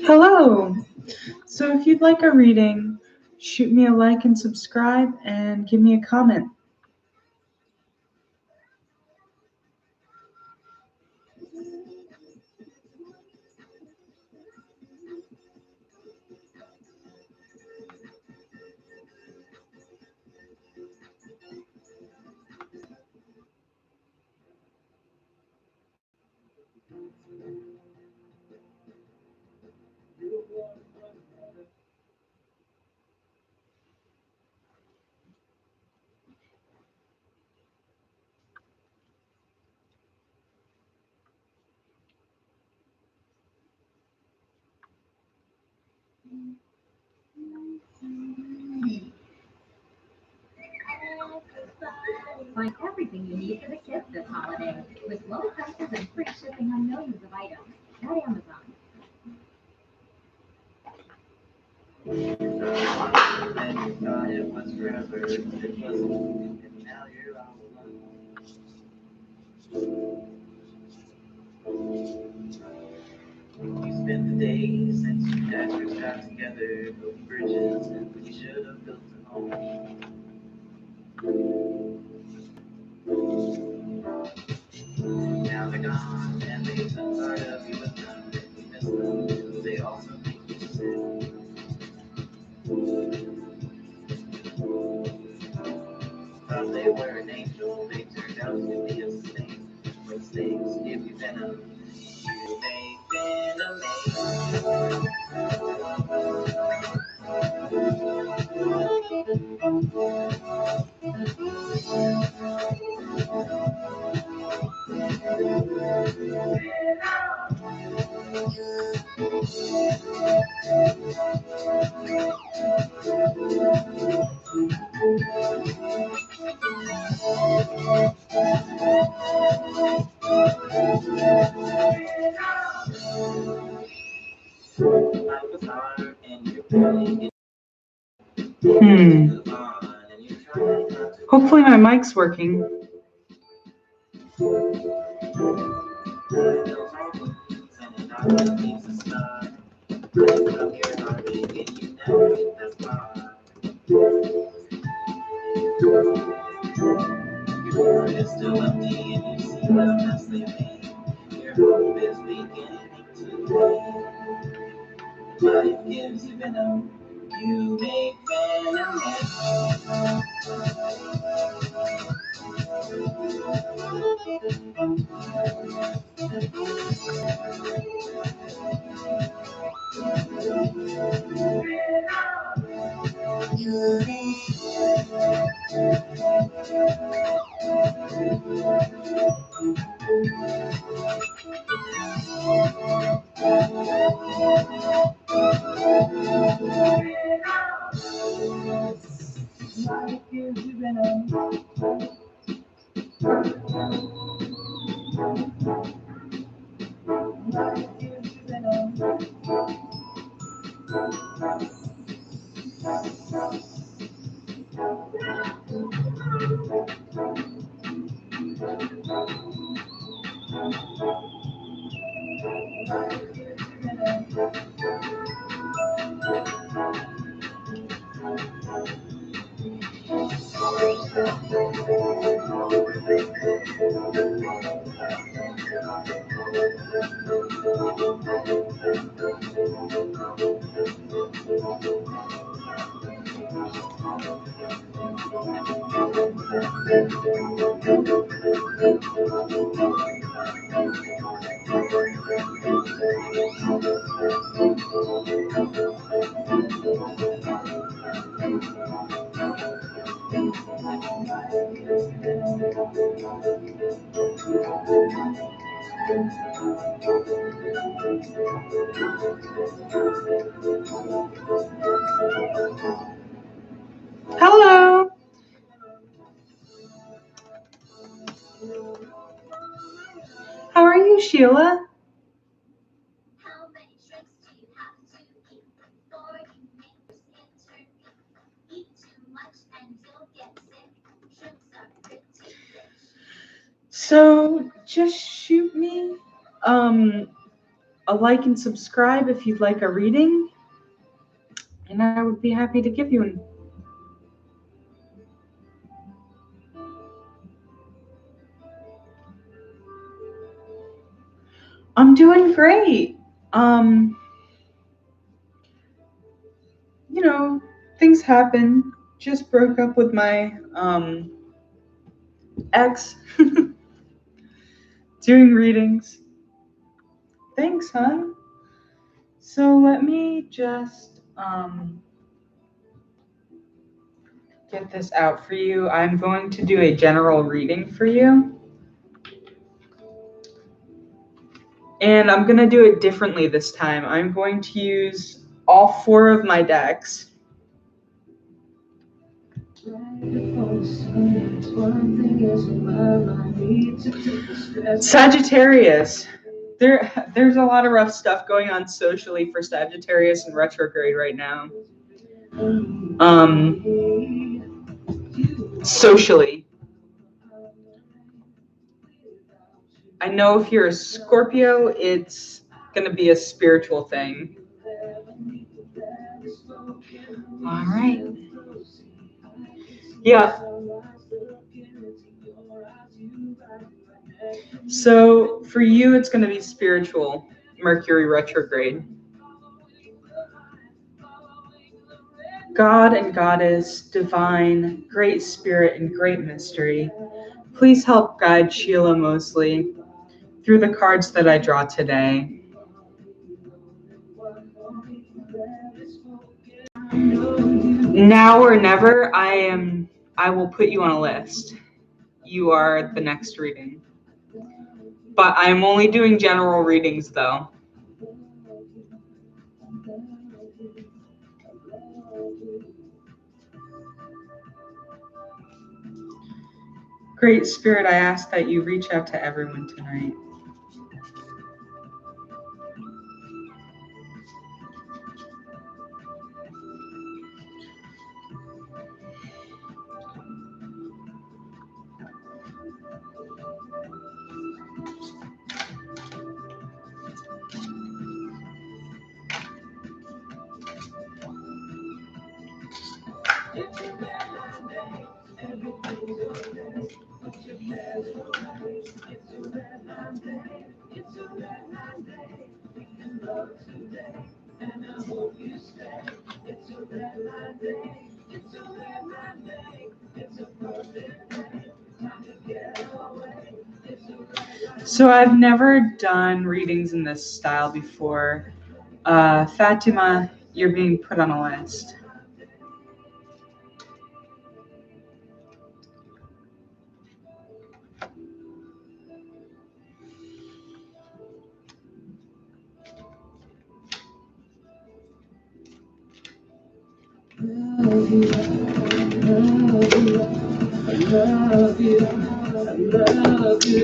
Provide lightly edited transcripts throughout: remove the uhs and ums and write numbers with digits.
Hello! So if you'd like a reading, shoot me a like and subscribe and give me a comment. Find everything you need for the kids this holiday with low prices and free shipping on millions of items at Amazon. And you thought it was forever, it wasn't, and now you're all alone. You spent the days since you guys got together, building bridges, and we should have built a home. Now they're gone, and they took part of you with them, and you miss them, they also make you sick. Thought they were an angel, they turned out to be a snake. When snakes give you venom, you make venom. Life was hard, and you're playing it. Move on, and you're trying not to. Hopefully my mic's working. Your heart is still empty and you see the mess they made. Your hope is beginning to fade. Life gives you venom, you make venom. Life gives you venom. Life gives you venom. Hello! How are you, Sheila? How many shrimps do you have to eat before you make this turkey? Eat too much and you'll get sick. Shrimps are So just shoot me a like and subscribe if you'd like a reading, and I would be happy to give you one. I'm doing great. You know, things happen. Just broke up with my ex. Doing readings. Thanks, hon. So let me just get this out for you. I'm going to do a general reading for you. And I'm going to do it differently this time. I'm going to use all 4 of my decks. Sagittarius. There's a lot of rough stuff going on socially for Sagittarius in retrograde right now. Socially. I know if you're a Scorpio, it's going to be a spiritual thing. All right. Yeah. So for you, it's going to be spiritual, Mercury retrograde. God and Goddess, divine, great spirit, and great mystery, please help guide Sheila Mosley through the cards that I draw today. Now or never, I will put you on a list. You are the next reading. But I'm only doing general readings though. Great Spirit, I ask that you reach out to everyone tonight. So I've never done readings in this style before. Fatima, you're being put on a list.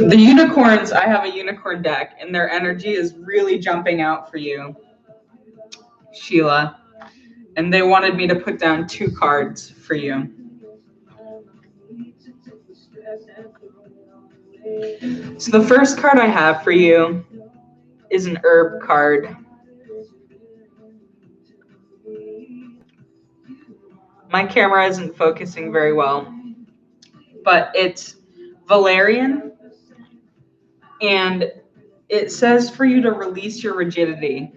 The unicorns, I have a unicorn deck, and their energy is really jumping out for you, Sheila. And they wanted me to put down 2 cards for you. So the first card I have for you is an herb card. My camera isn't focusing very well, but it's valerian, and it says for you to release your rigidity.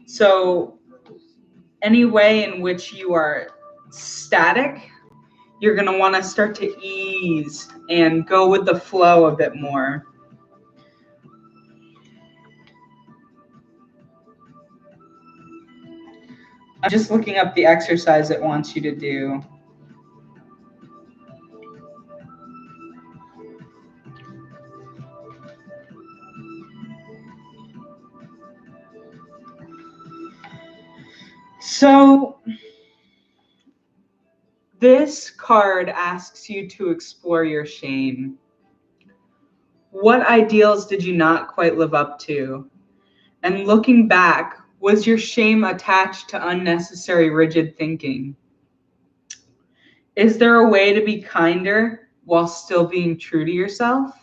So any way in which you are static, you're going to want to start to ease and go with the flow a bit more. I'm just looking up the exercise it wants you to do. So this card asks you to explore your shame. What ideals did you not quite live up to? And looking back, was your shame attached to unnecessary rigid thinking? Is there a way to be kinder while still being true to yourself?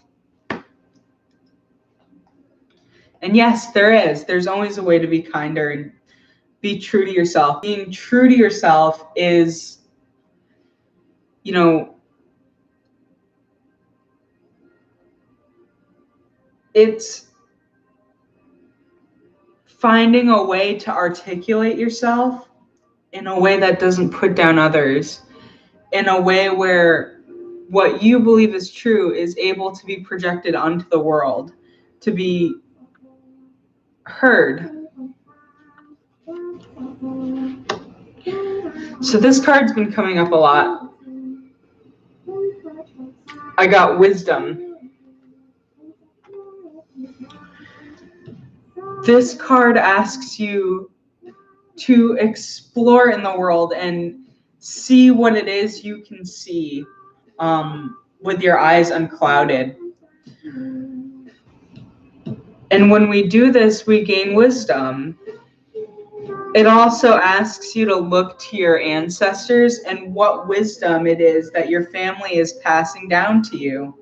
And yes, there is. There's always a way to be kinder and be true to yourself. Being true to yourself is, you know, it's finding a way to articulate yourself in a way that doesn't put down others, in a way where what you believe is true is able to be projected onto the world, to be heard. So this card's been coming up a lot. I got wisdom. This card asks you to explore in the world and see what it is you can see with your eyes unclouded. And when we do this, we gain wisdom. It also asks you to look to your ancestors and what wisdom it is that your family is passing down to you.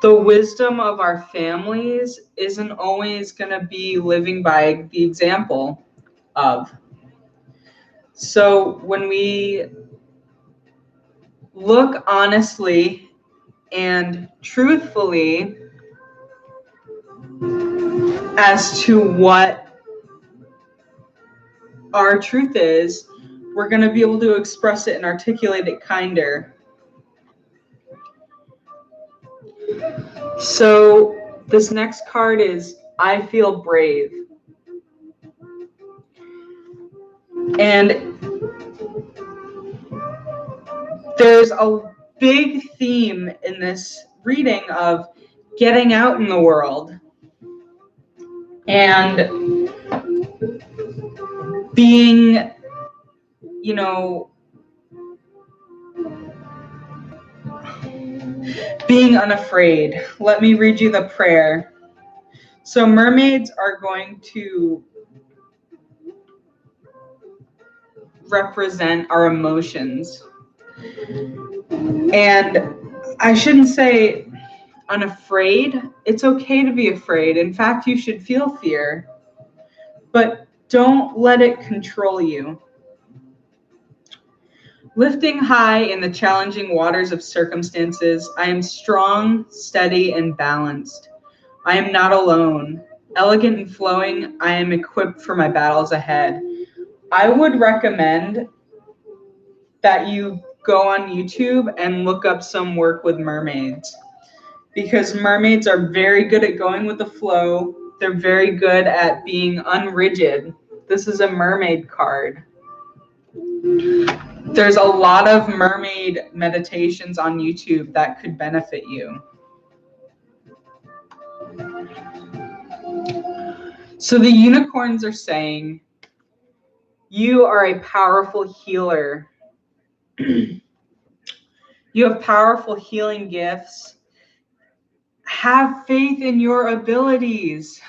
The wisdom of our families isn't always going to be living by the example of. So when we look honestly and truthfully as to what our truth is, we're going to be able to express it and articulate it kinder. So this next card is I feel brave. And there's a big theme in this reading of getting out in the world and being, you know, being unafraid. Let me read you the prayer. So mermaids are going to represent our emotions. And I shouldn't say unafraid. It's okay to be afraid. In fact, you should feel fear, but don't let it control you. Lifting high in the challenging waters of circumstances, I am strong, steady, and balanced. I am not alone. Elegant and flowing, I am equipped for my battles ahead. I would recommend that you go on YouTube and look up some work with mermaids, because mermaids are very good at going with the flow. They're very good at being unrigid. This is a mermaid card. There's a lot of mermaid meditations on YouTube that could benefit you. So the unicorns are saying, you are a powerful healer. You have powerful healing gifts. Have faith in your abilities.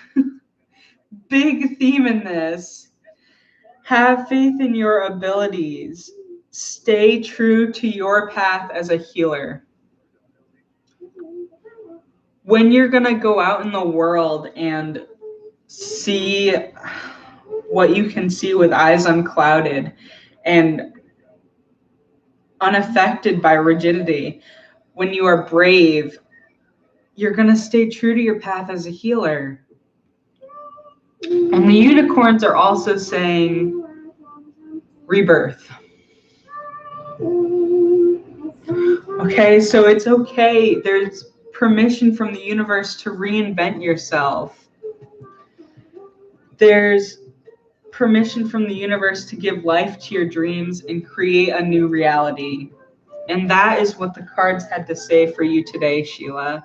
Big theme in this. Have faith in your abilities. Stay true to your path as a healer. When you're going to go out in the world and see what you can see with eyes unclouded and unaffected by rigidity, when you are brave, you're going to stay true to your path as a healer. And the unicorns are also saying rebirth. Okay, so it's okay. There's permission from the universe to reinvent yourself. There's permission from the universe to give life to your dreams and create a new reality. And that is what the cards had to say for you today, Sheila.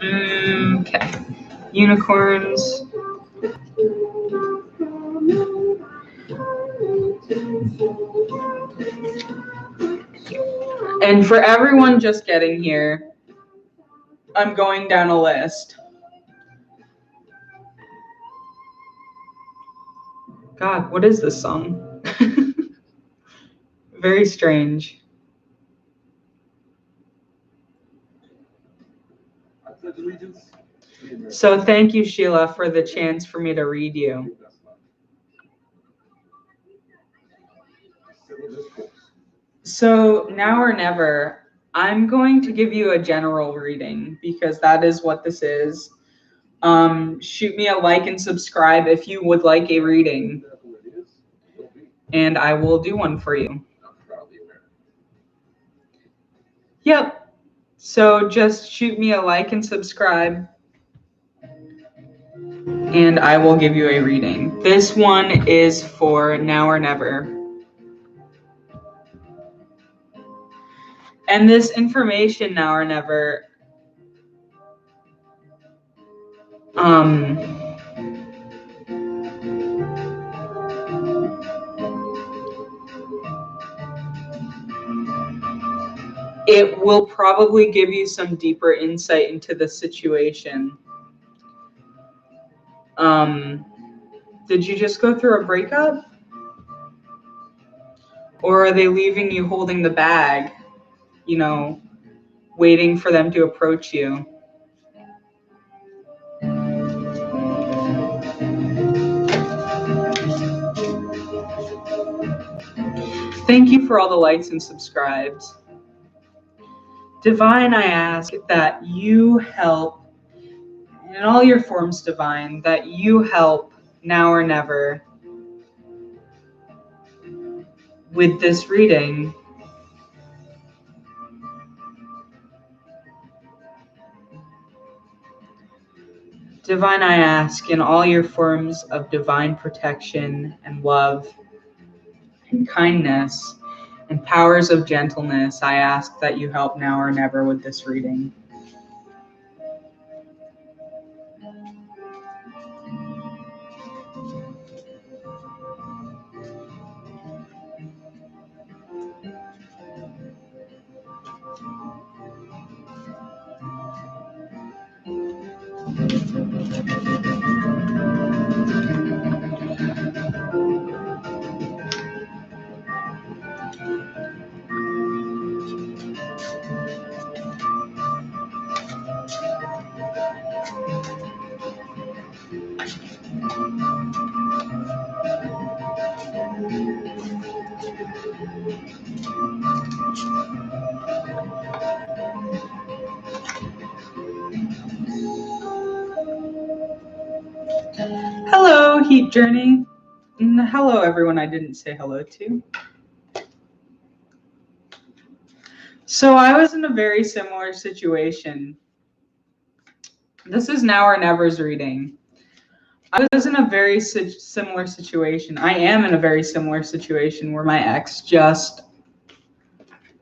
Okay. Unicorns. And for everyone just getting here, I'm going down a list. God, what is this song? Very strange. So thank you, Sheila, for the chance for me to read you. So now or never, I'm going to give you a general reading because that is what this is. Shoot me a like and subscribe if you would like a reading, and I will do one for you. Yep. So just shoot me a like and subscribe, and I will give you a reading. This one is for now or never. And this information, now or never, it will probably give you some deeper insight into the situation. Did you just go through a breakup? Or are they leaving you holding the bag, waiting for them to approach you? Thank you for all the likes and subscribes. Divine, I ask that you help, in all your forms, Divine, that you help now or never with this reading. Divine, I ask, in all your forms of divine protection and love and kindness and powers of gentleness, I ask that you help now or never with this reading. Hello, Heat Journey. And hello, everyone I didn't say hello to. So I was in a very similar situation. This is now or never's reading. I was in a very similar situation. I am in a very similar situation where my ex just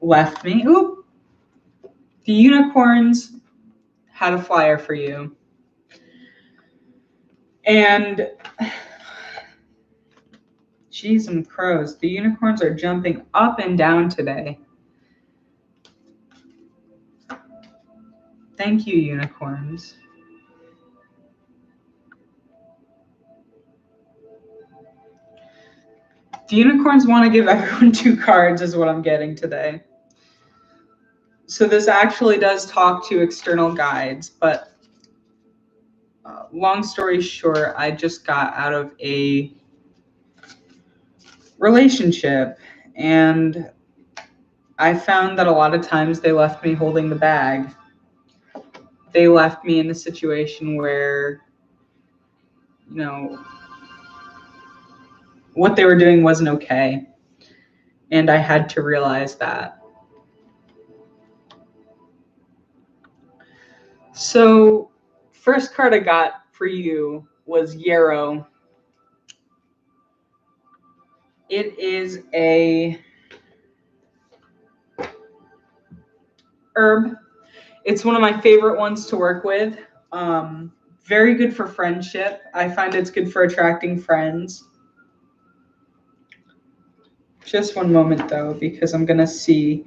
left me. Oop. The unicorns had a flyer for you. And geez, and crows. The unicorns are jumping up and down today. Thank you, unicorns. The unicorns want to give everyone 2 cards is what I'm getting today. So this actually does talk to external guides, but long story short, I just got out of a relationship and I found that a lot of times they left me holding the bag. They left me in a situation where, what they were doing wasn't okay. And I had to realize that. So, first card I got for you was yarrow. It is a herb. It's one of my favorite ones to work with. Very good for friendship. I find it's good for attracting friends. Just one moment though, because I'm gonna see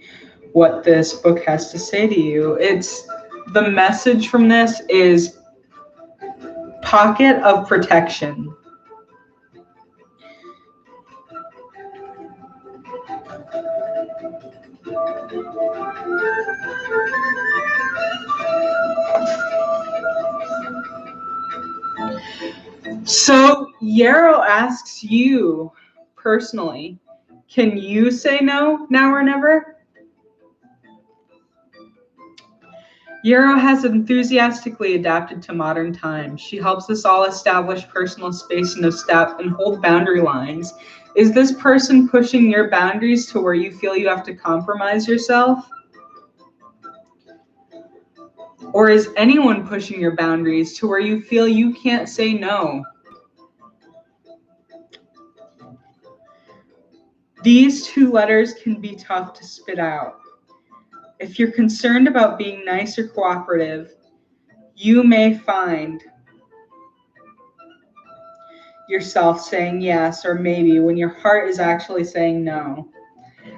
what this book has to say to you. The message from this is pocket of protection. So Yarrow asks you personally, can you say no now or never? Yarrow has enthusiastically adapted to modern times. She helps us all establish personal space and hold boundary lines. Is this person pushing your boundaries to where you feel you have to compromise yourself? Or is anyone pushing your boundaries to where you feel you can't say no? These two letters can be tough to spit out. If you're concerned about being nice or cooperative, you may find yourself saying yes or maybe when your heart is actually saying no.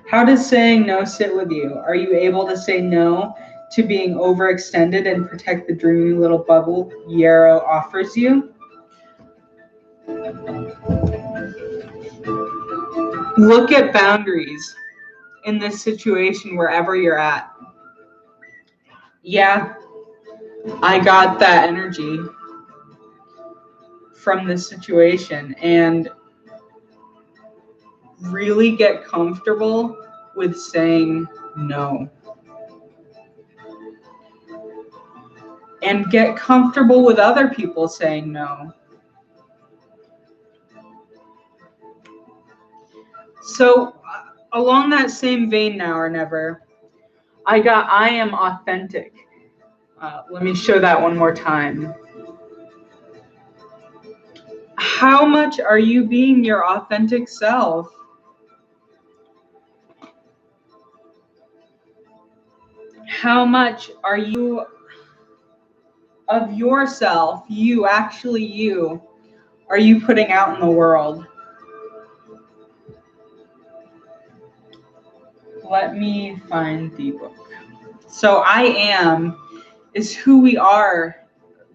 How does saying no sit with you? Are you able to say no to being overextended and protect the dreamy little bubble Yarrow offers you? Look at boundaries in this situation wherever you're at. Yeah, I got that energy from this situation, and really get comfortable with saying no. And get comfortable with other people saying no. So, along that same vein, now or never, I am authentic. Let me show that one more time. How much are you being your authentic self? How much are you of yourself, you, actually you, are you putting out in the world? Let me find the book. So I am is who we are.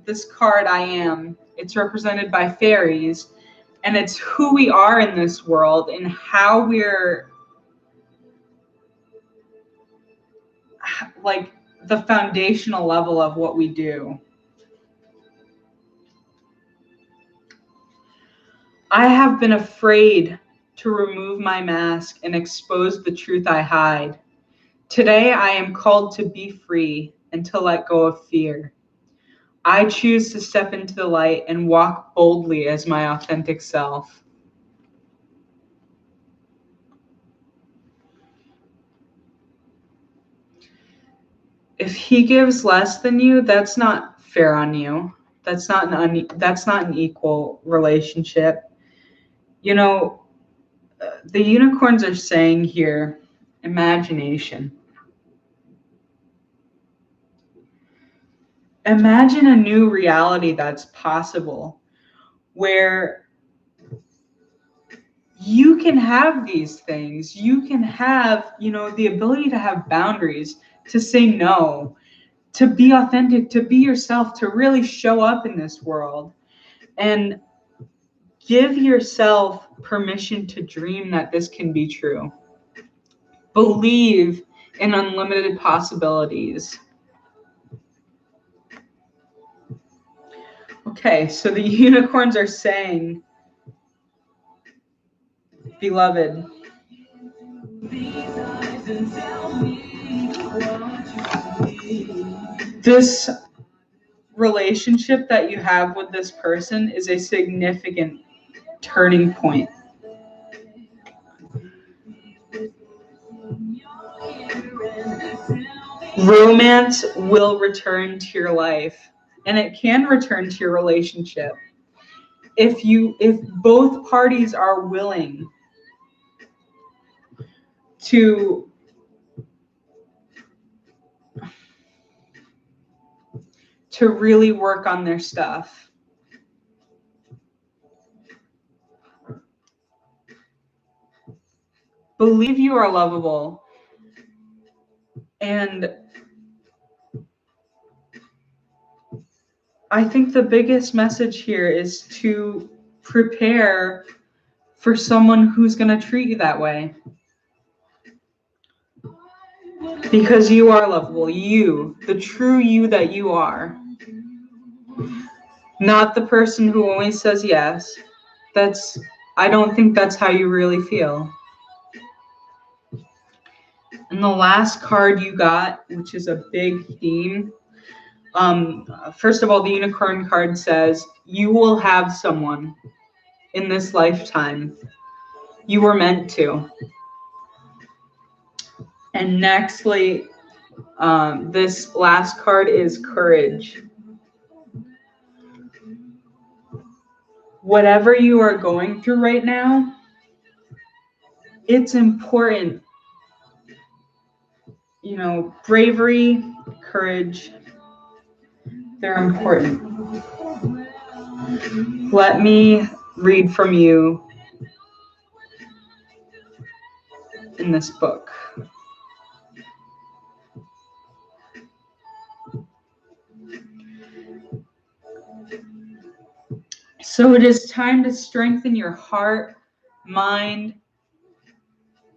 This card, I am, it's represented by fairies, and it's who we are in this world and how we're like the foundational level of what we do. I have been afraid to remove my mask and expose the truth I hide. Today I am called to be free and to let go of fear. I choose to step into the light and walk boldly as my authentic self. If he gives less than you, that's not fair on you. That's not an equal relationship. You know, the unicorns are saying here, imagination. Imagine a new reality that's possible where you can have these things. You can have, the ability to have boundaries, to say no, to be authentic, to be yourself, to really show up in this world, and give yourself permission to dream that this can be true. Believe in unlimited possibilities. Okay, so the unicorns are saying, beloved, this relationship that you have with this person is a significant turning point. Romance will return to your life, and it can return to your relationship if both parties are willing to really work on their stuff. Believe you are lovable. And I think the biggest message here is to prepare for someone who's going to treat you that way. Because you are lovable. You, the true you that you are. Not the person who always says yes. I don't think that's how you really feel. And the last card you got, which is a big theme, first of all, the unicorn card says, you will have someone in this lifetime. You were meant to. And nextly, this last card is courage. Whatever you are going through right now, it's important. You know, bravery, courage, they're important. Let me read from you in this book. So it is time to strengthen your heart, mind,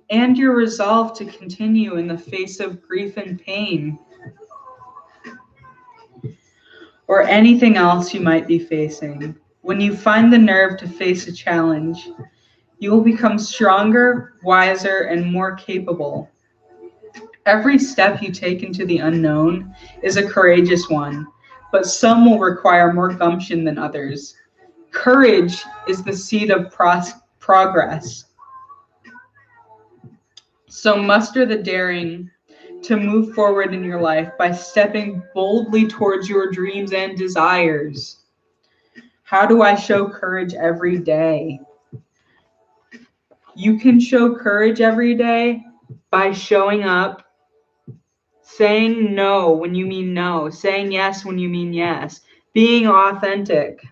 and your resolve to continue in the face of grief and pain, or anything else you might be facing. When you find the nerve to face a challenge, you will become stronger, wiser, and more capable. Every step you take into the unknown is a courageous one, but some will require more gumption than others. Courage is the seed of progress. So muster the daring to move forward in your life by stepping boldly towards your dreams and desires. How do I show courage every day? You can show courage every day by showing up, saying no when you mean no, saying yes when you mean yes, being authentic.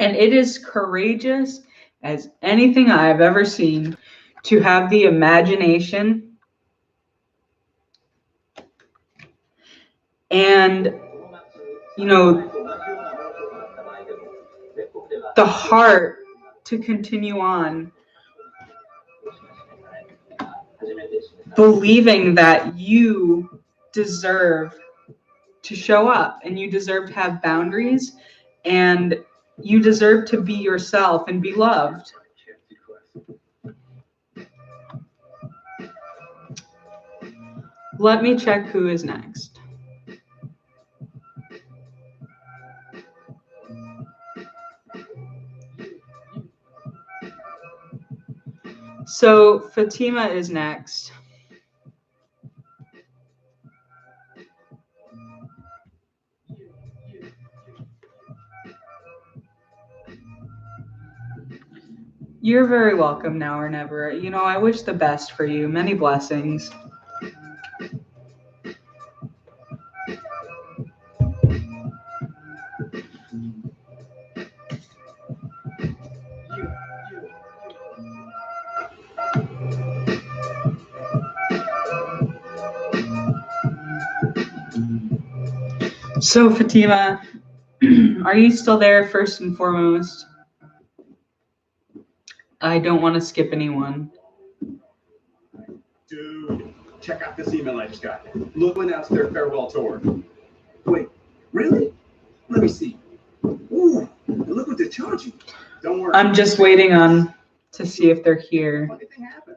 And it is courageous as anything I've ever seen to have the imagination and, you know, the heart to continue on, believing that you deserve to show up and you deserve to have boundaries and you deserve to be yourself and be loved. Let me check who is next. So Fatima is next. You're very welcome now or never. You know, I wish the best for you. Many blessings. So Fatima, are you still there first and foremost? I don't want to skip anyone. Dude, check out this email I just got. Look who announced their farewell tour. Wait, really? Let me see. Ooh, look what they're charging. Don't worry. I'm just waiting on to see if they're here. Funny thing happened.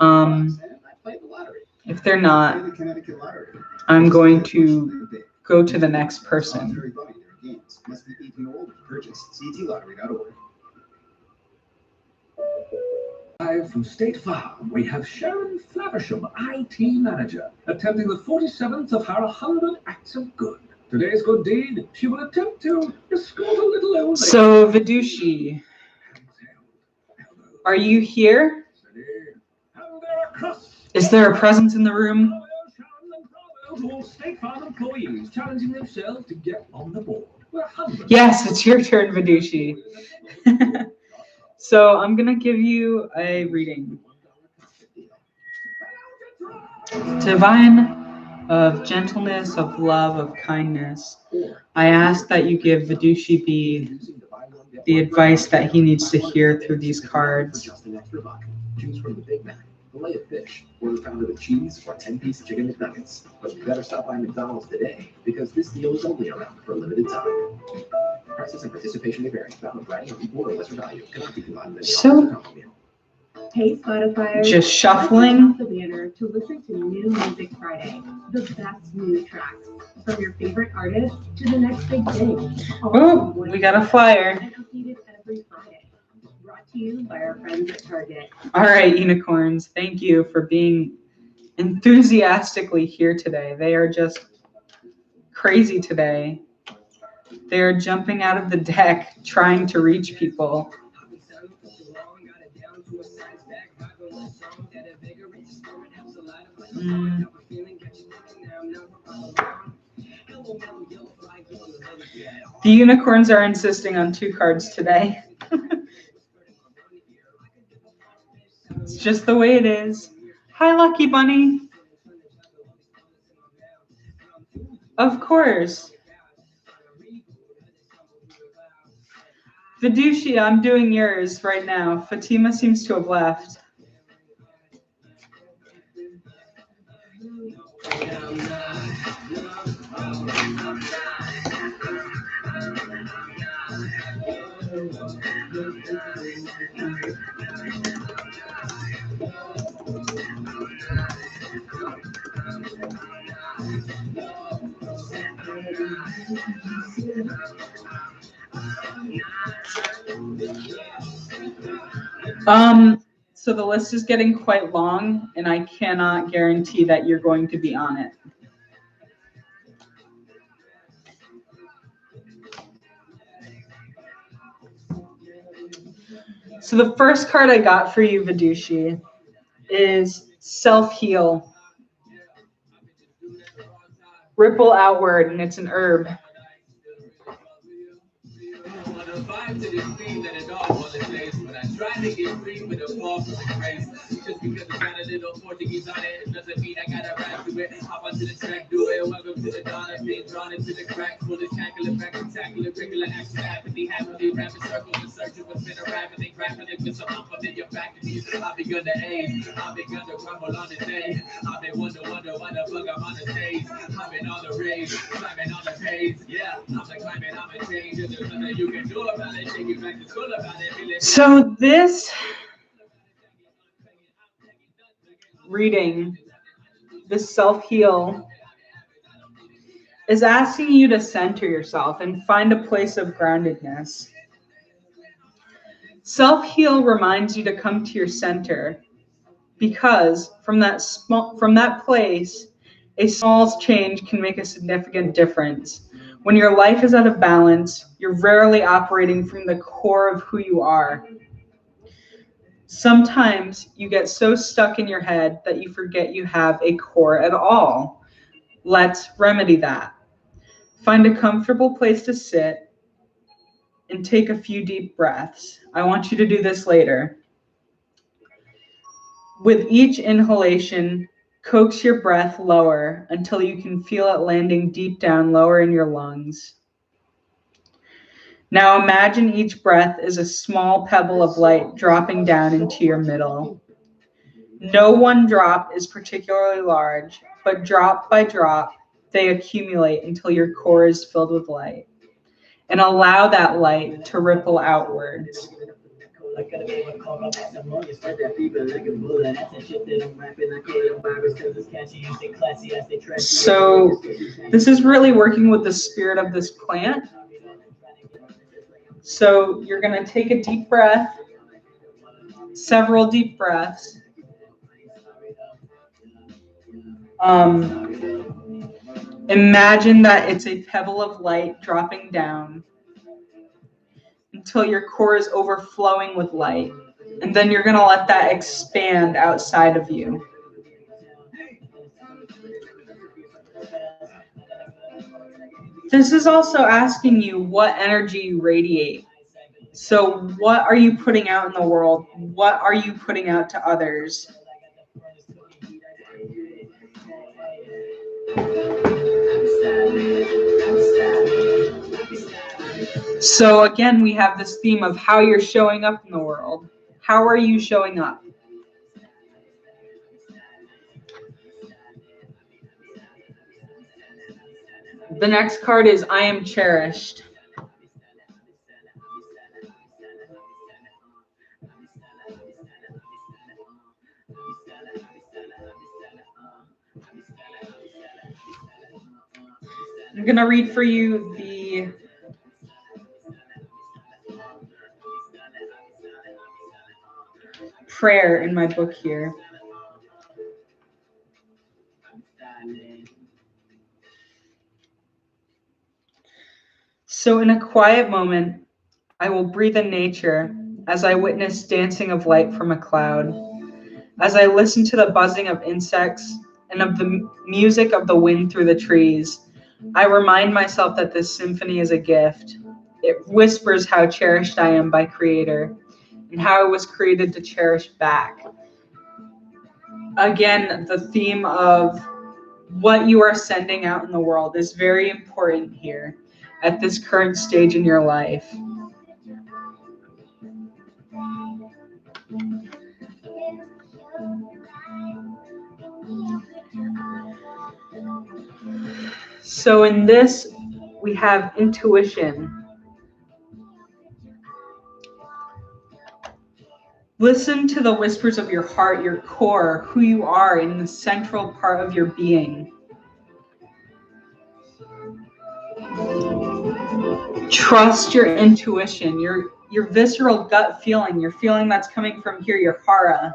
I had a I played the lottery. If they're not, The Connecticut lottery. I'm going to go to the next person. Very funny. Their games must be 18 or older. Purchase ctlottery.org. Live from State Farm, we have Sharon Flaversham, IT manager, attempting the 47th of her 100 acts of good. Today's good deed, she will attempt to escort a little old lady. So Vidushi, are you here? Is there a presence in the room? All State Farm employees challenging themselves to get on the board. Yes, it's your turn, Vidushi. So I'm going to give you a reading. Divine of gentleness, of love, of kindness. I ask that you give Vidushi B the advice that he needs to hear through these cards. Just an extra buck. Choose from the Big Mac, fillet of fish, quarter pounder of cheese, or 10-piece chicken McNuggets. But you better stop by McDonald's today because this deal is only around for a limited time. Prices and participation may vary. Valid variety of equal or lesser value cannot be combined with So- any combo meal. Hey Spotify. Just shuffling. The banner to listen to New Music Friday, the best new tracks from your favorite artist to the next big thing. Oh, we got a flyer. And updated every Friday. Brought to you by our friends at Target. All right, unicorns, thank you for being enthusiastically here today. They are just crazy today. They are jumping out of the deck, trying to reach people. The unicorns are insisting on 2 cards today. It's just the way it is. Hi, Lucky Bunny. Of course. Vidushi, I'm doing yours right now. Fatima seems to have left. So the list is getting quite long, and I cannot guarantee that you're going to be on it. So the first card I got for you, Vidushi, is Self-Heal. Ripple outward, and it's an herb. Trying to get free with a fall from the grace. Just because it's got a little Portuguese on it doesn't mean I gotta rap to it. Hop onto the track, do it. Welcome to the dawn. I've been drawn into the crack. Full of tackle, spectacular, regular action, happily rapping circles in search of what's been a rapidly grappling with some unfamiliar factors. I've begun to age. I've begun to crumble on the day. I've been wonder why the fuck I'm on the stage. I've been on the rage, climbing on the page. Yeah, I'm like climbing, I'm a change. There's nothing you can do about it. Take it back to school about it. So this reading, this self-heal, is asking you to center yourself and find a place of groundedness. Self-heal reminds you to come to your center because from that place, a small change can make a significant difference. When your life is out of balance, you're rarely operating from the core of who you are. Sometimes you get so stuck in your head that you forget you have a core at all. Let's remedy that. Find a comfortable place to sit and take a few deep breaths. I want you to do this later. With each inhalation, coax your breath lower until you can feel it landing deep down lower in your lungs. Now imagine each breath is a small pebble of light dropping down into your middle. No one drop is particularly large, but drop by drop, they accumulate until your core is filled with light. And allow that light to ripple outwards. So this is really working with the spirit of this plant. So you're going to take a deep breath, several deep breaths. Imagine that it's a pebble of light dropping down until your core is overflowing with light. And then you're going to let that expand outside of you. This is also asking you what energy you radiate. So what are you putting out in the world? What are you putting out to others? So again, we have this theme of how you're showing up in the world. How are you showing up? The next card is I am cherished. I'm going to read for you the prayer in my book here. So in a quiet moment, I will breathe in nature as I witness dancing of light from a cloud, as I listen to the buzzing of insects and of the music of the wind through the trees. I remind myself that this symphony is a gift. It whispers how cherished I am by Creator and how I was created to cherish back. Again, the theme of what you are sending out in the world is very important here at this current stage in your life. So in this, we have intuition. Listen to the whispers of your heart, your core, who you are in the central part of your being. Trust your intuition, your visceral gut feeling, your feeling that's coming from here, your hara.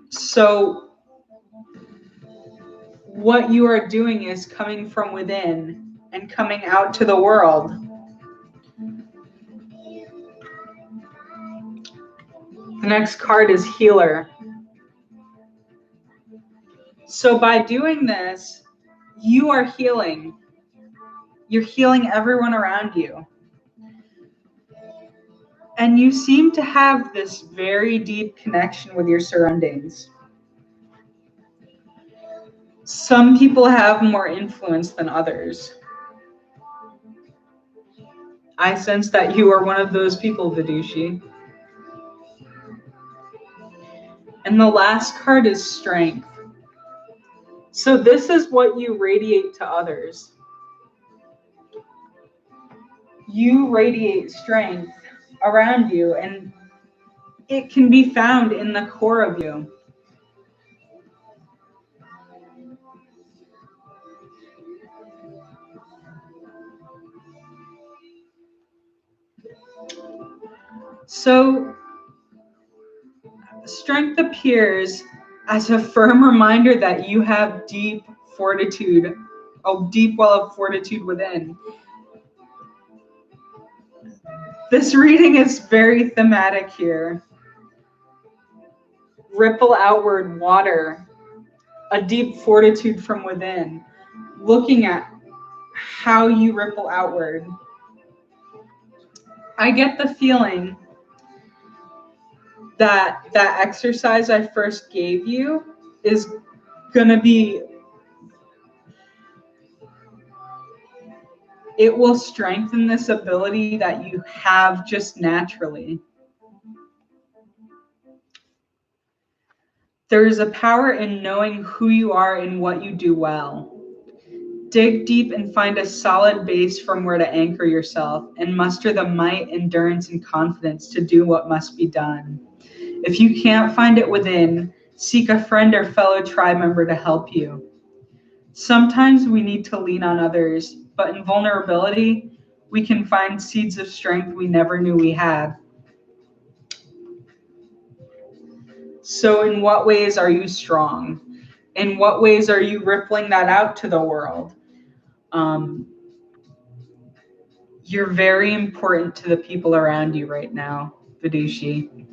So what you are doing is coming from within and coming out to the world. The next card is healer. So by doing this, you are healing. You're healing everyone around you. And you seem to have this very deep connection with your surroundings. Some people have more influence than others. I sense that you are one of those people, Vidushi. And the last card is strength. So this is what you radiate to others. You radiate strength around you, and it can be found in the core of you. So strength appears as a firm reminder that you have deep fortitude, a deep well of fortitude within. This reading is very thematic here. Ripple outward, water, a deep fortitude from within, looking at how you ripple outward. I get the feeling that that exercise I first gave you is gonna be, it will strengthen this ability that you have just naturally. There is a power in knowing who you are and what you do well. Dig deep and find a solid base from where to anchor yourself and muster the might, endurance, and confidence to do what must be done. If you can't find it within, seek a friend or fellow tribe member to help you. Sometimes we need to lean on others, but in vulnerability, we can find seeds of strength we never knew we had. So in what ways are you strong? In what ways are you rippling that out to the world? You're very important to the people around you right now, Vidushi.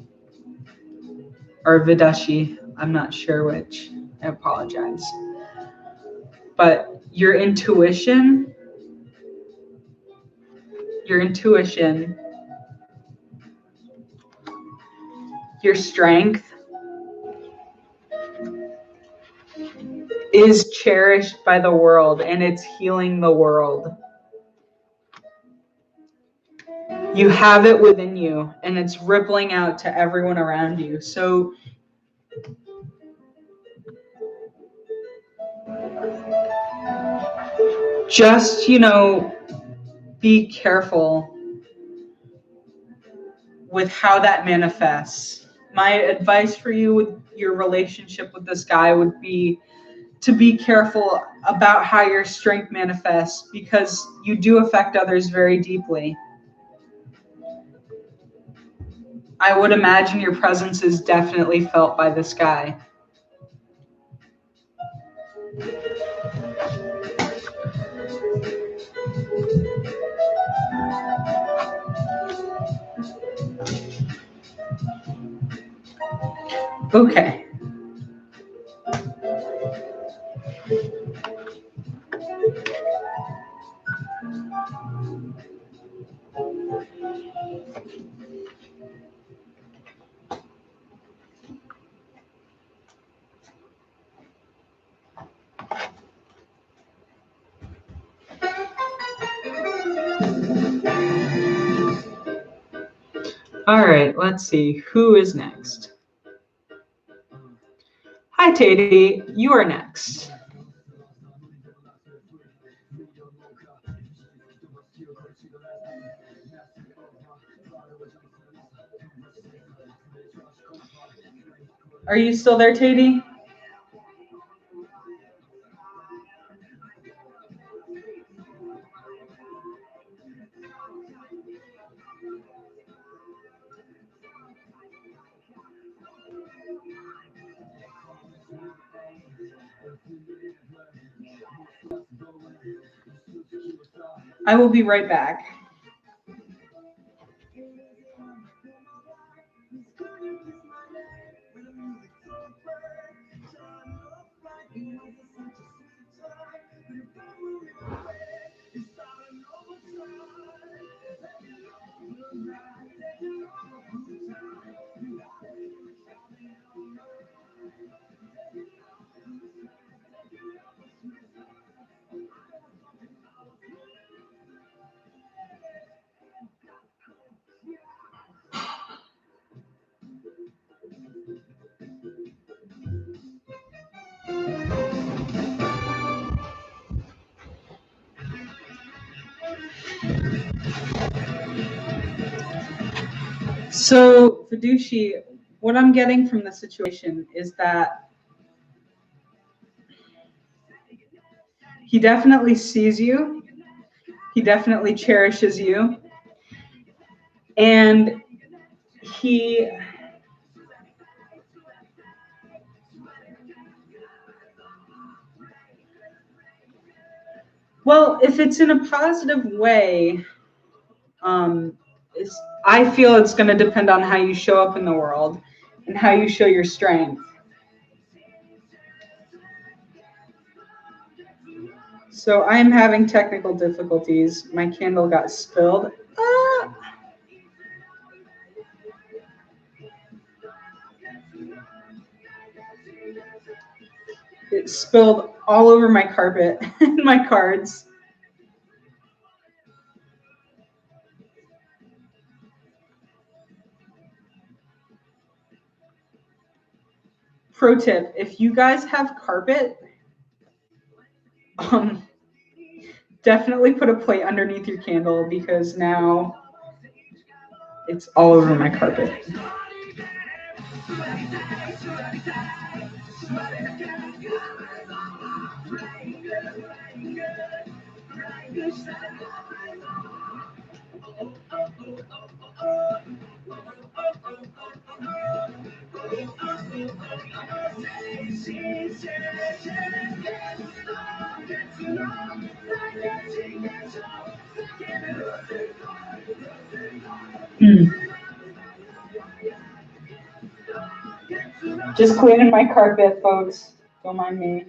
Or Vidushi, I'm not sure which. I apologize. But your intuition, your strength is cherished by the world, and it's healing the world. You have it within you, and it's rippling out to everyone around you. So just, be careful with how that manifests. My advice for you with your relationship with this guy would be to be careful about how your strength manifests, because you do affect others very deeply. I would imagine your presence is definitely felt by this guy. Okay. All right, let's see. Who is next? Hi, Tati. You are next. Are you still there, Tati? I will be right back. So, Fiduci, what I'm getting from the situation is that he definitely sees you. He definitely cherishes you. And well, if it's in a positive way, I feel it's going to depend on how you show up in the world and how you show your strength. So I am having technical difficulties. My candle got spilled. It spilled all over my carpet and my cards. Pro tip, if you guys have carpet, definitely put a plate underneath your candle, because now it's all over my carpet. Just cleaning my carpet, folks. Don't mind me.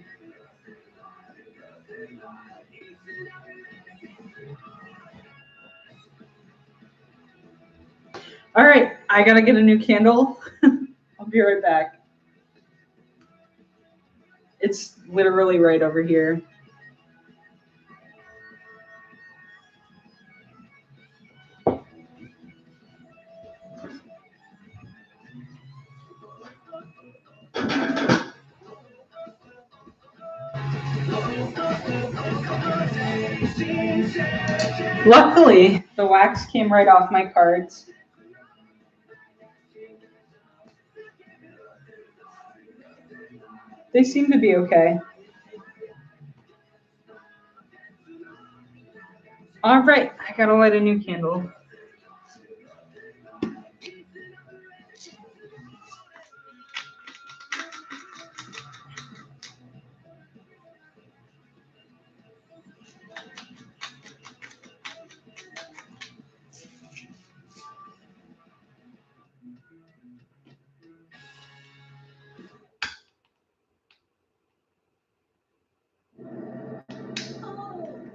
All right, I gotta get a new candle. I'll be right back. It's literally right over here. Luckily, the wax came right off my cards. They seem to be okay. All right, I gotta light a new candle.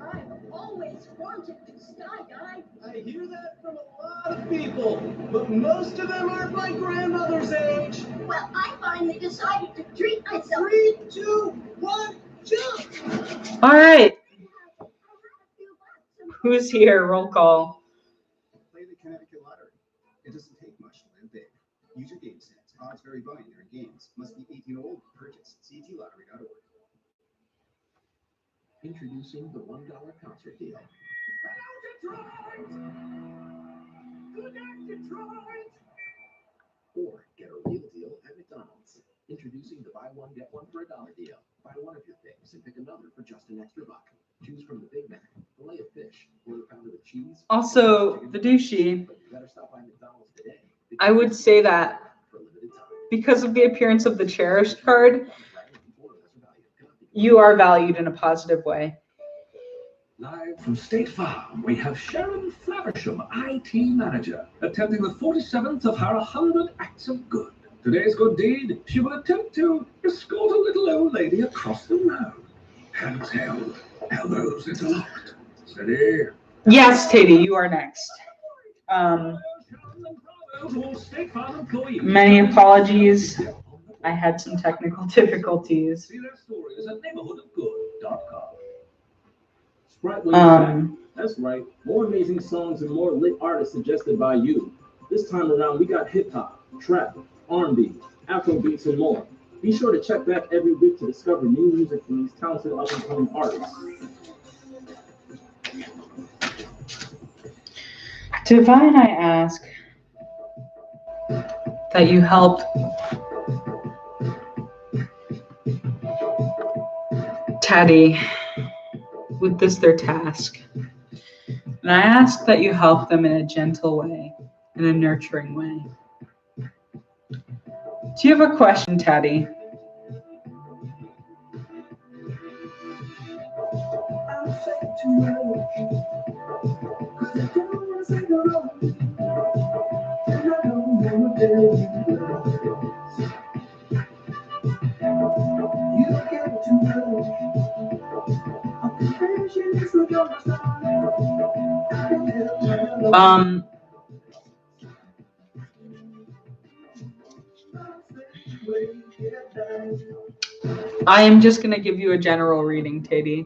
I've always wanted to skydive. I hear that from a lot of people, but most of them aren't my grandmother's age. Well, I finally decided to treat myself. 3, 2, 1, jump! All right, who's here? Roll call. Play the Connecticut Lottery. It doesn't take much to win big. Use your game sense. Odds vary by their games. Must be 18 or older. Purchase ctlottery.org. Introducing the $1 concert deal. Or get a real deal at McDonald's. Introducing the buy one, get one for $1 deal. Buy one of your things and pick another for just an extra buck. Choose from the Big Mac, fillet of fish, or the pounder with cheese. Also, the douchey, But you better stop by McDonald's today. I would say that For a limited time. because of the appearance of the cherished card, you are valued in a positive way. Live from State Farm, we have Sharon Flaversham, IT Manager, attempting the 47th of her 100 Acts of Good. Today's good deed, she will attempt to escort a little old lady across the road. Hands held, elbows interlocked. Steady. Yes, Tatey, you are next. State Farm employees. Many apologies. I had some technical difficulties. See their stories at neighborhoodofgood.com. Sprite That's right. More amazing songs and more lit artists suggested by you. This time around, we got hip hop, trap, R&B, Afro beats, and more. Be sure to check back every week to discover new music from these talented up-and-coming artists. Divine, I ask that you help Teddy with their task. And I ask that you help them in a gentle way, in a nurturing way. Do you have a question, Teddy? I am just going to give you a general reading, Tatey.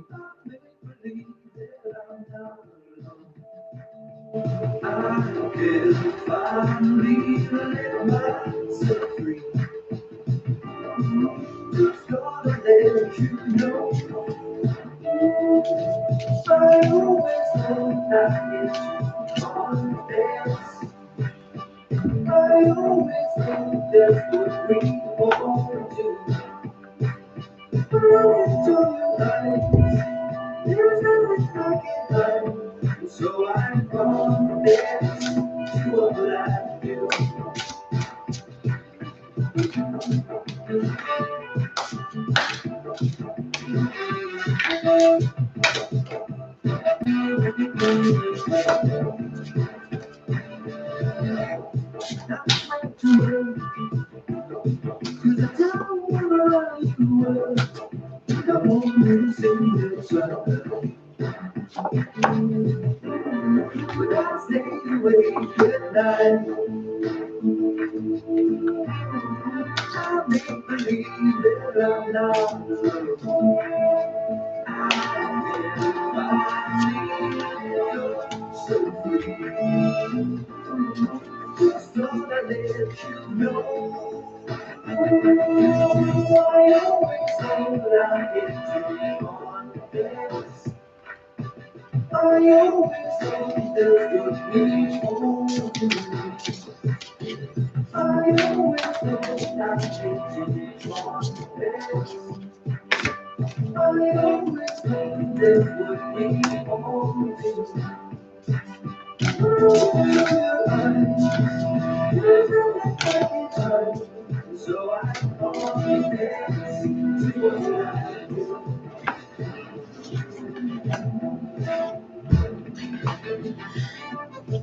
So I'm gonna dance to what I do.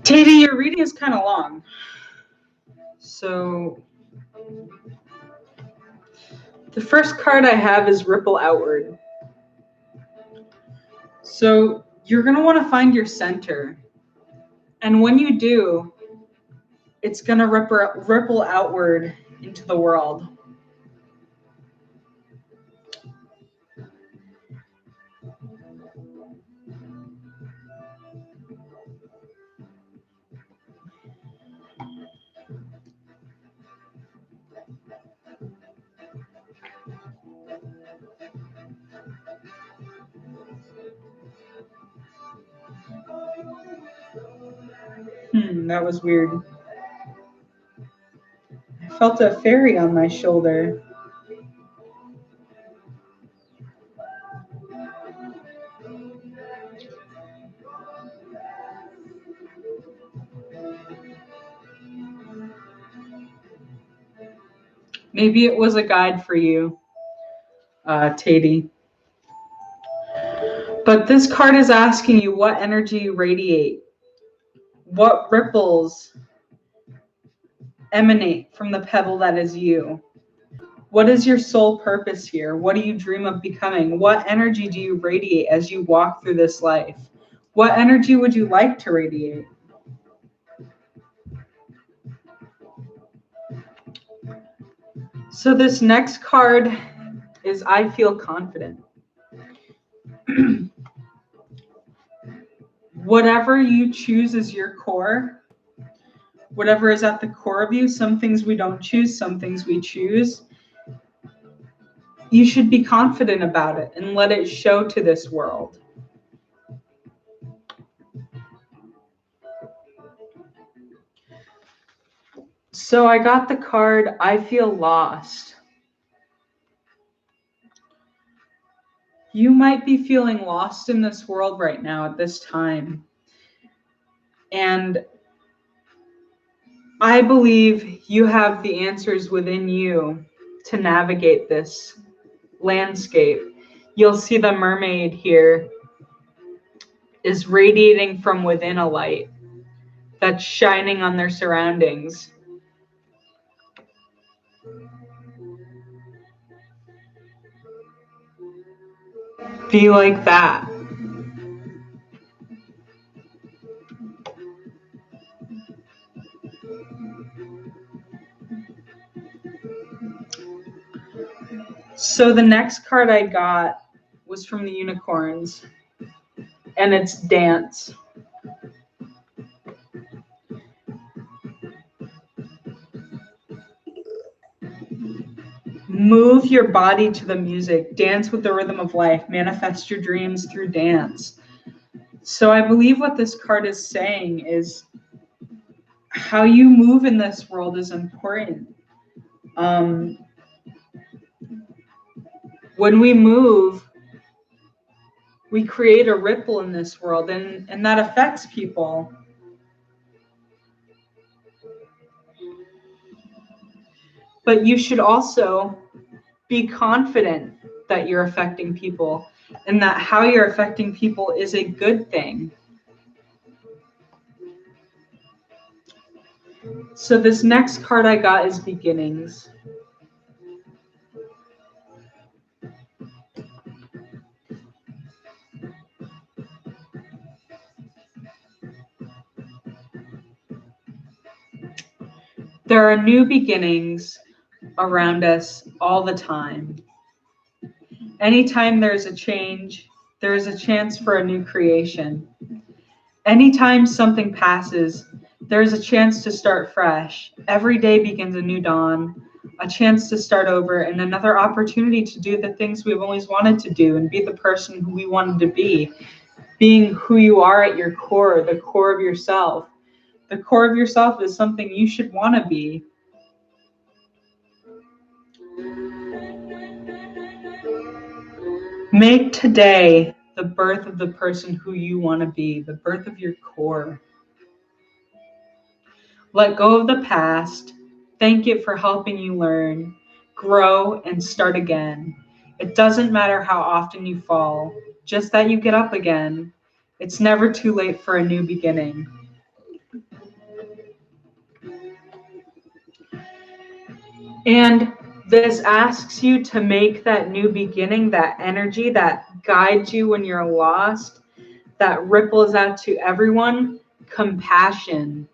Tati, your reading is kind of long. So the first card I have is Ripple Outward. So you're going to want to find your center. And when you do, it's going to ripple outward into the world. That was weird. I felt a fairy on my shoulder. Maybe it was a guide for you, Tati. But this card is asking you what energy you radiate. What ripples emanate from the pebble that is you? What is your sole purpose here? What do you dream of becoming? What energy do you radiate as you walk through this life? What energy would you like to radiate? So this next card is I feel confident. Whatever you choose as your core, whatever is at the core of you, some things we don't choose, some things we choose. You should be confident about it and let it show to this world. So I got the card, I feel lost. You might be feeling lost in this world right now at this time. And I believe you have the answers within you to navigate this landscape. You'll see the mermaid here is radiating from within a light that's shining on their surroundings. Be like that. So the next card I got was from the unicorns, and it's dance. Move your body to the music. Dance with the rhythm of life. Manifest your dreams through dance. So I believe what this card is saying is how you move in this world is important. When we move, we create a ripple in this world, and that affects people. But you should also be confident that you're affecting people and that how you're affecting people is a good thing. So this next card I got is beginnings. There are new beginnings around us all the time. Anytime there's a change, there's a chance for a new creation. Anytime something passes, there's a chance to start fresh. Every day begins a new dawn, a chance to start over, and another opportunity to do the things we've always wanted to do and be the person who we wanted to be being who you are at your core, the core of yourself. The core of yourself is something you should want to be. Make today the birth of the person who you want to be, the birth of your core. Let go of the past. Thank it for helping you learn, grow, and start again. It doesn't matter how often you fall, just that you get up again. It's never too late for a new beginning. And this asks you to make that new beginning, that energy that guides you when you're lost, that ripples out to everyone, compassion.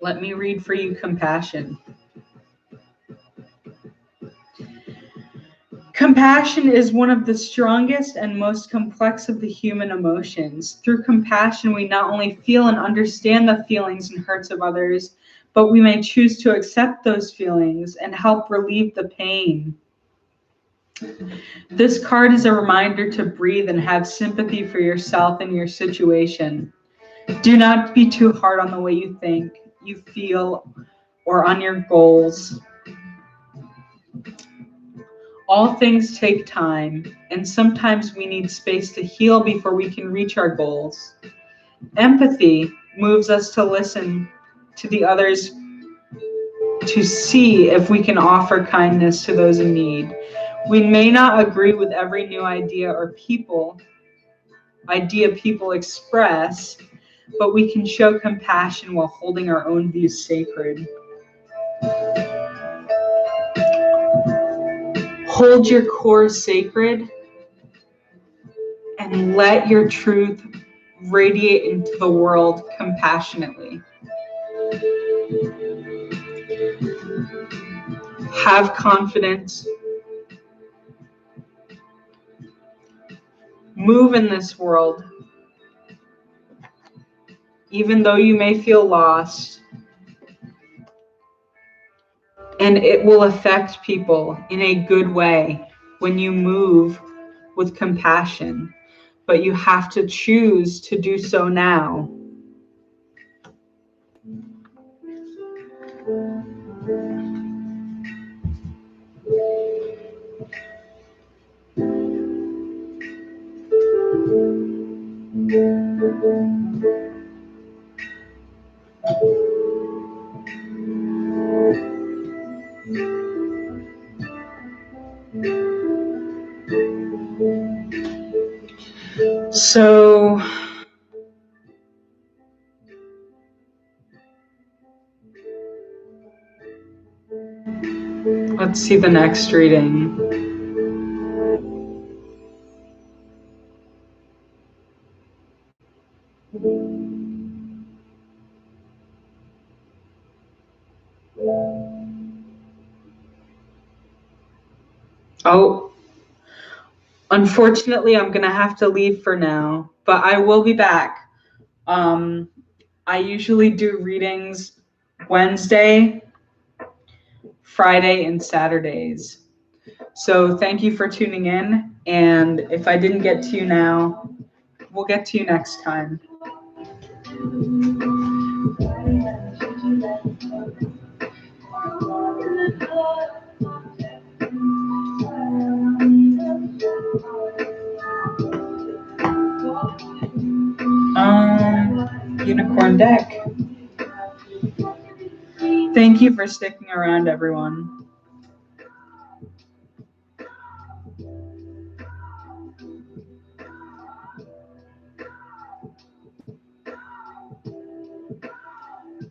Let me read for you compassion. Compassion is one of the strongest and most complex of the human emotions. Through compassion, we not only feel and understand the feelings and hurts of others, but we may choose to accept those feelings and help relieve the pain. This card is a reminder to breathe and have sympathy for yourself and your situation. Do not be too hard on the way you think, you feel, or on your goals. All things take time, and sometimes we need space to heal before we can reach our goals. Empathy moves us to listen to the others, to see if we can offer kindness to those in need. We may not agree with every new idea people express, but we can show compassion while holding our own views sacred. Hold your core sacred and let your truth radiate into the world compassionately. Have confidence. Move in this world. Even though you may feel lost, and it will affect people in a good way when you move with compassion, but you have to choose to do so now. So let's see the next reading. Oh, unfortunately, I'm going to have to leave for now, but I will be back. I usually do readings Wednesday, Friday, and Saturdays. So thank you for tuning in. And if I didn't get to you now, we'll get to you next time. Unicorn deck. Thank you for sticking around, everyone.